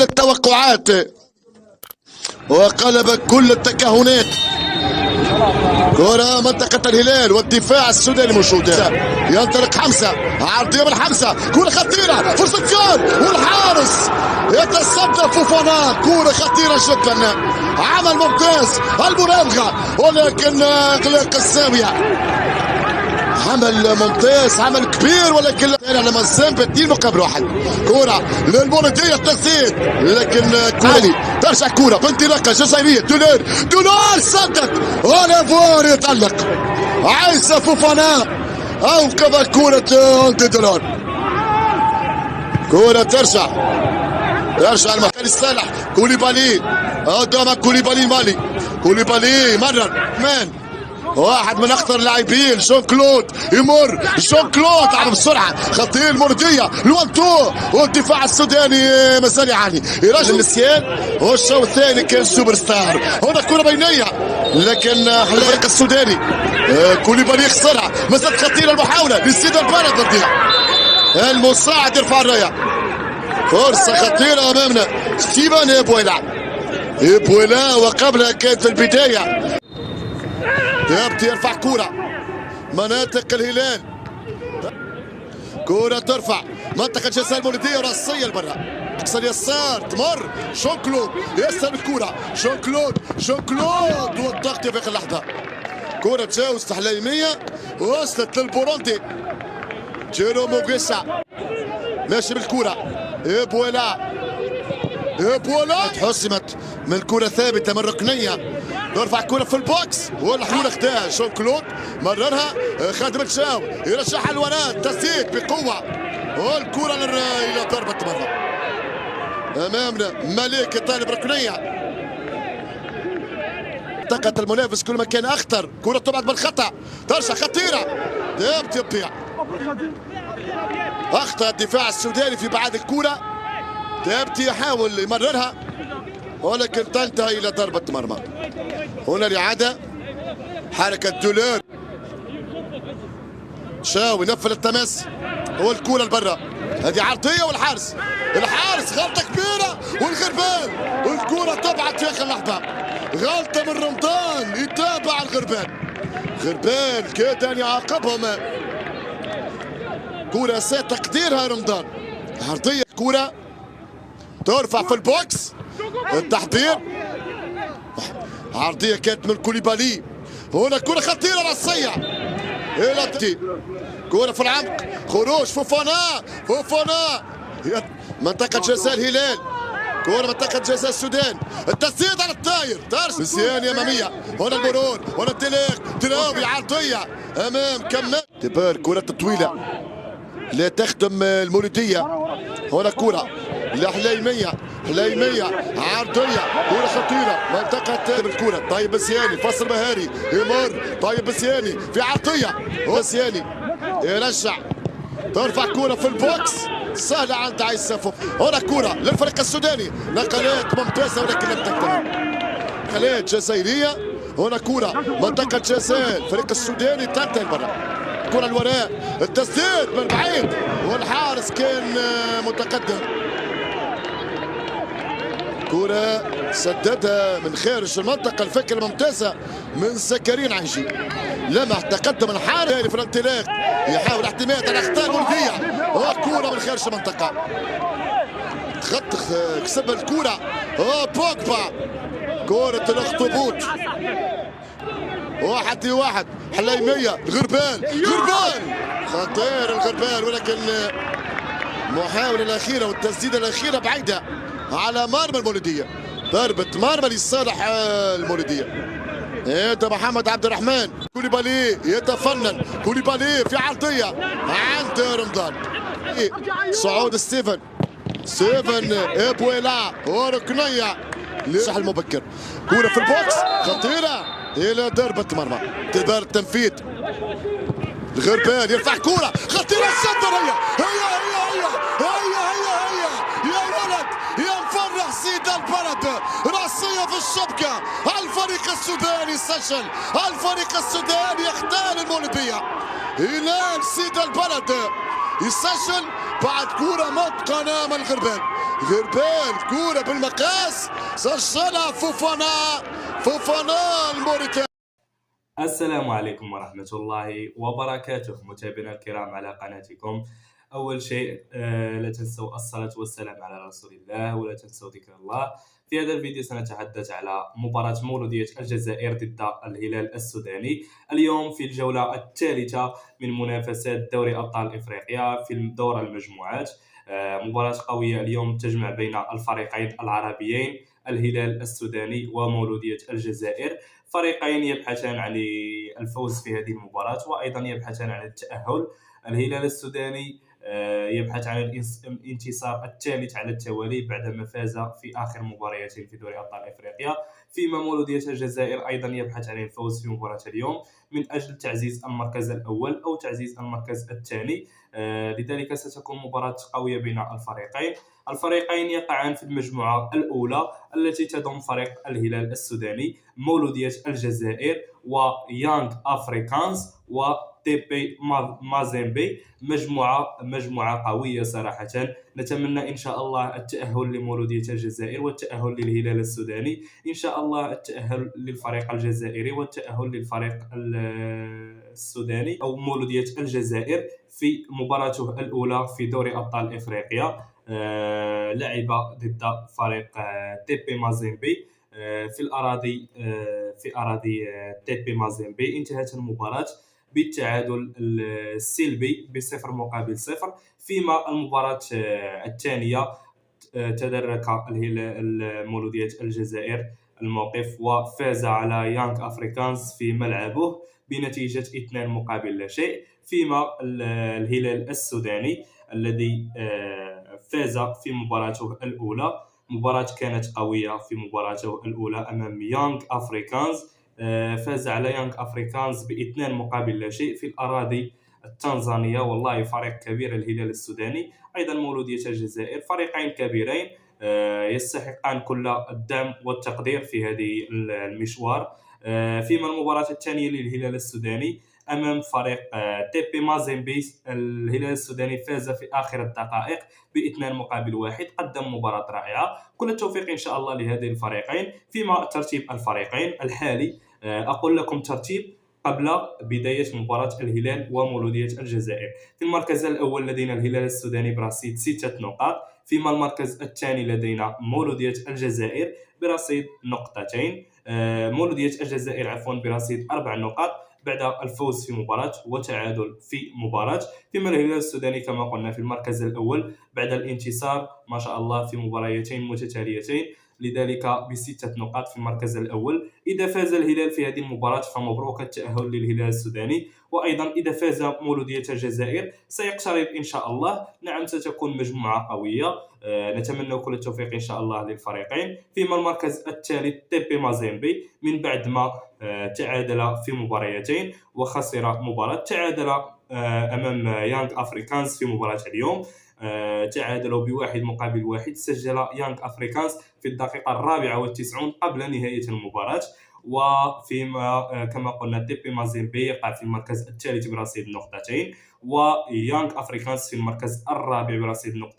التوقعات وقلب كل التكهنات. كرة منطقة الهلال والدفاع السوداني موجود. ينطلق حمزة، عرضية من حمزة، كرة خطيرة، فرصة جول والحارس يتصدى فوفانا. كرة خطيرة جدا، عمل ممتاز المراوغة ولكن اغلاق الزاوية. عمل ممتاز، عمل كبير، ولكن على مازامبا 2-1. كرة للمولودية التسديد، لكن كولي ترجع كرة بانطلاقة جزائرية. دولار سدد، اوليفور يتألق، عايزة فوفانا او كذا كرة دولار. كرة ترجع المكان الصالح. كوليبالي قدام كوليبالي مالي، كوليبالي مرر مان، واحد من اخطر اللاعبين جون كلود يمر، جون كلود على بسرعه، خطير المولوديه الوانتو، والدفاع السوداني مازال يعاني. يرجع النسيان، والشوط الثاني كان سوبر ستار. هنا كره بينيه لكن الفريق السوداني كوليبالي يخسرها، مازالت خطيره المحاوله لسيد البلد ضدها، المساعد يرفع الرايه. فرصه خطيره امامنا ستيفان إبويلا وقبلها كانت في البدايه يبدي يرفع كرة مناطق الهلال. كرة ترفع منطقة جزاء المولودية راسية لبرا، اقصى اليسار تمر جون كلود يسر الكرة، جون كلود والضغط في اخر لحظة. كرة تجاوزت حليمية وصلت للبوروندي جيرومو غيسا، ماشي بالكرة إبويلا حسمت من كرة ثابتة من ركنية، يرفع كرة في البوكس والحول اختها جون كلود، مررها خادم الشاو يرجعها لوراء، تسديد بقوة والكرة إلى ضربة مرمى. أمامنا مليك طالب ركنية، منطقة المنافس كل ما كان أخطر. كرة تبعد بالخطأ، ترجع خطيرة، تضيع. أخطأ الدفاع السوداني في بعد الكرة، تابتي يحاول يمررها ولكن تنتهي الى ضربة مرمى. هنا الإعادة، حركة دولار، شاو ينفذ التماس والكرة لبرا، هذه عرضية والحارس غلطة كبيرة والغربال، والكرة تبعت في اخر لحظة، غلطة من رمضان يتابع غربال كاد ان يعاقبهم. كرة تقديرها رمضان، عرضية كرة ترفع في البوكس، التحضير عرضية كانت من كوليبالي. هنا كرة خطيرة راسية إلى كرة في العمق، خروج فوفانا منطقة جزاء الهلال، كرة منطقة جزاء السودان، التسديد على الطاير، مزيان أمامية. هنا المرور، هنا تلاوي عرضية أمام كمال تبار. كرة طويلة لا تخدم المولودية. هنا كرة لحليمية، عرضية، كرة خطيرة منطقة بالكرة. طيب بسياني فصل مهاري يمر، طيب بسياني في عرضية، بسياني يرجع، ترفع كرة في البوكس سهلة عند عيسى سافو. هنا كرة للفريق السوداني، نقلات ممتازة ولكن لم تكتمل، نقلات جزائرية. هنا كرة منطقة جزاء الفريق السوداني تنتهي برا. كرة الوراء، التسديد من بعيد والحارس كان متقدم. كرة سددها من خارج المنطقة، الفكرة ممتازة من زكريا عيجي، لمح تقدم الحارس في الانطلاق، يحاول اعتماد على اخطاء المولودية، وكرة من خارج المنطقة خط كسب الكرة. بوجبا كرة الاخطبوط، 1-1 حليمية، الغربال خطير الغربال، ولكن المحاولة الأخيرة والتسديدة الأخيرة بعيدة على مرمى المولودية، ضربة مرمى لصالح المولودية. هذا محمد عبد الرحمن، كوليبالي يتفنن، كوليبالي في عرضية عند رمضان، صعود ستيفن إبويلا وركنية لصح المبكر، كرة في البوكس خطيرة إلى ضربة مرمى، تدار التنفيذ. الغربال يرفع كرة خطيرة، السنتر هي يا ولد يا مفرح سيد البلد، راسية في الشبكة. الفريق السوداني سجل، الفريق السوداني يختال المولودية، هلال سيد البلد يسجل بعد كرة متقنة من الغربال. غربال كورة بالمقاس سجلها فوفانا الموريتاني. السلام عليكم ورحمة الله وبركاته متابعينا الكرام على قناتكم. أول شيء لا تنسوا الصلاة والسلام على رسول الله ولا تنسوا ذكر الله. في هذا الفيديو سنتحدث على مباراة مولودية الجزائر ضد الهلال السوداني اليوم في الجولة الثالثة من منافسات دوري أبطال إفريقيا في دور المجموعات. مباراة قوية اليوم تجمع بين الفريقين العربيين الهلال السوداني ومولودية الجزائر، فريقين يبحثان عن الفوز في هذه المباراة وأيضا يبحثان عن التأهل. الهلال السوداني يبحث عن الانتصار الثالث على التوالي بعدما فاز في آخر مباريتين في دوري أبطال إفريقيا، فيما مولودية الجزائر أيضا يبحث عن الفوز في مباراة اليوم من أجل تعزيز المركز الأول أو تعزيز المركز الثاني. لذلك ستكون مباراة قوية بين الفريقين يقعان في المجموعة الأولى التي تضم فريق الهلال السوداني، مولودية الجزائر، ويانغ أفريكانز وتيبي مازيمبي. مجموعة قوية صراحة. نتمنى إن شاء الله التأهل لمولودية الجزائر والتأهل للهلال السوداني، إن شاء الله التأهل للفريق الجزائري والتأهل للفريق السوداني أو مولودية الجزائر في مباراته الأولى في دوري أبطال إفريقيا. لعب ضد فريق تيبي مازيمبي في أراضي تيبي مازيمبي. انتهت المباراة بالتعادل السلبي ب0-0، فيما المباراة الثانية تدرك مولودية الجزائر الموقف وفاز على يانغ أفريكانز في ملعبه بنتيجة 2-0، فيما الهلال السوداني الذي فاز في مباراته الأولى. مباراة كانت قوية في مباراته الأولى أمام يانغ أفريكانز، فاز على يانغ أفريكانز ب2-0 في الأراضي التنزانية. والله فريق كبير الهلال السوداني، أيضا مولودية الجزائر، فريقين كبيرين يستحقان كل الدعم والتقدير في هذه المشوار. فيما المباراة الثانية للهلال السوداني أمام فريق تيبي مازيمبي، الهلال السوداني فاز في آخر الدقائق ب2-1، قدم مباراة رائعة. كل التوفيق إن شاء الله لهذه الفريقين. فيما ترتيب الفريقين الحالي، أقول لكم ترتيب قبل بداية مباراة الهلال ومولودية الجزائر. في المركز الأول لدينا الهلال السوداني برصيد 6 نقاط، فيما المركز الثاني لدينا مولودية الجزائر برصيد 2 مولودية الجزائر برصيد 4 نقاط بعد الفوز في مباراة وتعادل في مباراة، فيما الهلال السوداني كما قلنا في المركز الأول بعد الانتصار ما شاء الله في مباريتين متتاليتين، لذلك ب6 نقاط في المركز الأول. إذا فاز الهلال في هذه المباراة فمبروك التأهل للهلال السوداني، وأيضا إذا فاز مولودية الجزائر سيقترب إن شاء الله. نعم ستكون مجموعة قوية، نتمنى كل التوفيق إن شاء الله للفريقين. فيما المركز الثالث تيبي مازيمبي من بعد ما تعادل في مباريتين وخسر مباراة، تعادل أمام يانغ أفريكانز في مباراة اليوم، تعادلوا ب1-1. سجل يانغ أفريكانز في الدقيقة 94 قبل نهاية المباراة. وفيما كما قلنا تيبي مازيمبي يقع في المركز الثالث برصيد 2، ويانغ أفريكانز في المركز الرابع برصيد 1.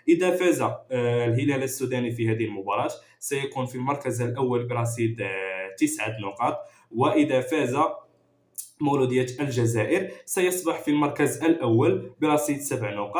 إذا فاز الهلال السوداني في هذه المباراة سيكون في المركز الأول برصيد 9 نقاط، وإذا فاز مولودية الجزائر سيصبح في المركز الأول برصيد 7 نقاط.